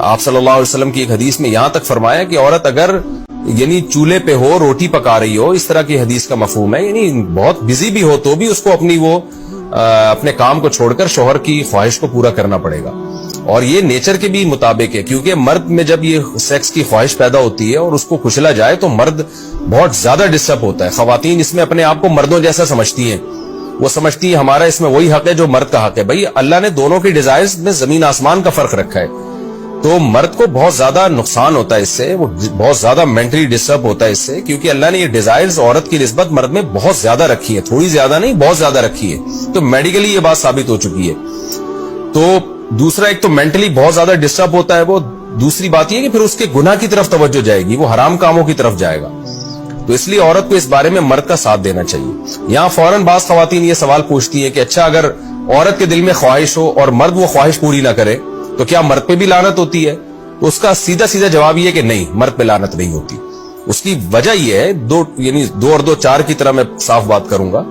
آپ صلی اللہ علیہ وسلم کی ایک حدیث میں یہاں تک فرمایا کہ عورت اگر یعنی چولہے پہ ہو، روٹی پکا رہی ہو، اس طرح کی حدیث کا مفہوم ہے، یعنی بہت بزی بھی ہو تو بھی اس کو اپنی وہ اپنے کام کو چھوڑ کر شوہر کی خواہش کو پورا کرنا پڑے گا. اور یہ نیچر کے بھی مطابق ہے، کیونکہ مرد میں جب یہ سیکس کی خواہش پیدا ہوتی ہے اور اس کو کچلا جائے تو مرد بہت زیادہ ڈسٹرب ہوتا ہے. خواتین اس میں اپنے آپ کو مردوں جیسا سمجھتی ہیں، وہ سمجھتی ہیں ہمارا اس میں وہی حق ہے جو مرد کا حق ہے. بھائی اللہ نے دونوں کی ڈیزائرز میں زمین آسمان کا فرق رکھا ہے، تو مرد کو بہت زیادہ نقصان ہوتا ہے اس سے، وہ بہت زیادہ مینٹلی ڈسٹرب ہوتا ہے اس سے، کیونکہ اللہ نے یہ ڈیزائرز عورت کی نسبت مرد میں بہت زیادہ رکھی ہے، تھوڑی زیادہ نہیں بہت زیادہ رکھی ہے. تو میڈیکلی یہ بات ثابت ہو چکی ہے. تو دوسرا ایک تو مینٹلی بہت زیادہ ڈسٹرب ہوتا ہے وہ، دوسری بات یہ کہ پھر اس کے گناہ کی طرف توجہ جائے گی، وہ حرام کاموں کی طرف جائے گا. تو اس لیے عورت کو اس بارے میں مرد کا ساتھ دینا چاہیے. یہاں فوراً بعض خواتین یہ سوال پوچھتی ہیں کہ اچھا اگر عورت کے دل میں خواہش ہو اور مرد وہ خواہش پوری نہ کرے تو کیا مرد پہ بھی لعنت ہوتی ہے؟ تو اس کا سیدھا سیدھا جواب یہ کہ نہیں، مرد پہ لعنت نہیں ہوتی. اس کی وجہ یہ ہے، دو اور دو چار کی طرح میں صاف بات کروں گا.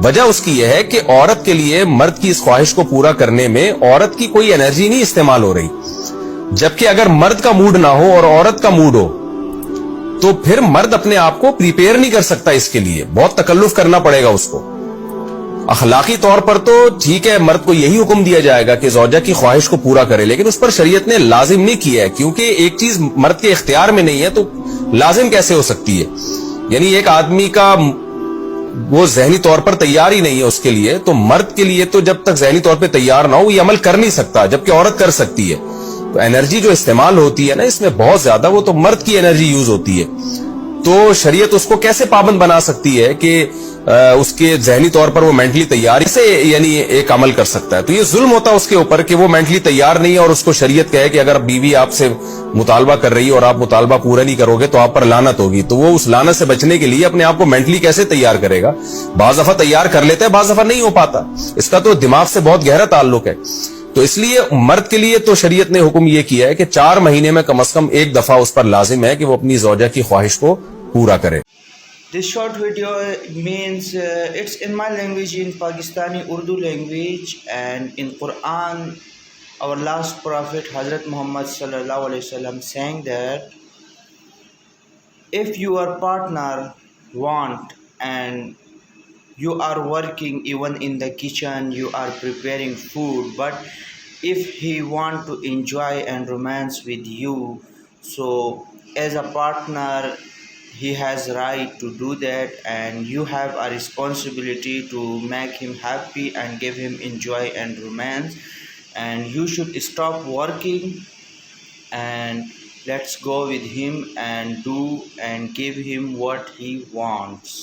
وجہ اس کی یہ ہے کہ عورت کے لیے مرد کی اس خواہش کو پورا کرنے میں عورت کی کوئی انرجی نہیں استعمال ہو رہی، جبکہ اگر مرد کا موڈ نہ ہو اور عورت کا موڈ ہو تو پھر مرد اپنے آپ کو پریپیئر نہیں کر سکتا، اس کے لیے بہت تکلف کرنا پڑے گا اس کو. اخلاقی طور پر تو ٹھیک ہے، مرد کو یہی حکم دیا جائے گا کہ زوجہ کی خواہش کو پورا کرے، لیکن اس پر شریعت نے لازم نہیں کیا ہے، کیونکہ ایک چیز مرد کے اختیار میں نہیں ہے تو لازم کیسے ہو سکتی ہے؟ یعنی ایک آدمی کا وہ ذہنی طور پر تیار ہی نہیں ہے اس کے لیے، تو مرد کے لیے تو جب تک ذہنی طور پہ تیار نہ ہو یہ عمل کر نہیں سکتا، جبکہ عورت کر سکتی ہے. تو انرجی جو استعمال ہوتی ہے نا اس میں بہت زیادہ، وہ تو مرد کی انرجی یوز ہوتی ہے. تو شریعت اس کو کیسے پابند بنا سکتی ہے کہ اس کے ذہنی طور پر وہ مینٹلی تیار سے یعنی ایک عمل کر سکتا ہے؟ تو یہ ظلم ہوتا ہے اس کے اوپر کہ وہ مینٹلی تیار نہیں ہے اور اس کو شریعت کہے کہ اگر بیوی آپ سے مطالبہ کر رہی ہے اور آپ مطالبہ پورا نہیں کرو گے تو آپ پر لعنت ہوگی. تو وہ اس لعنت سے بچنے کے لیے اپنے آپ کو مینٹلی کیسے تیار کرے گا؟ بعض دفعہ تیار کر لیتا ہے، بعض دفعہ نہیں ہو پاتا. اس کا تو دماغ سے بہت گہرا تعلق ہے. تو اس لیے مرد کے لیے تو شریعت نے حکم یہ کیا ہے کہ 4 مہینے میں کم از کم ایک دفعہ اس پر لازم ہے کہ وہ اپنی زوجہ کی خواہش کو پورا کرے. This short video means it's in my language, in Pakistani Urdu language, and in Quran our last prophet Hazrat Muhammad sallallahu alaihi wasallam saying that if your partner want and you are working even in the kitchen, you are preparing food, but if he want to enjoy and romance with you, so as a partner he has right to do that, and you have a responsibility to make him happy and give him enjoy and romance, and you should stop working and let's go with him and do and give him what he wants.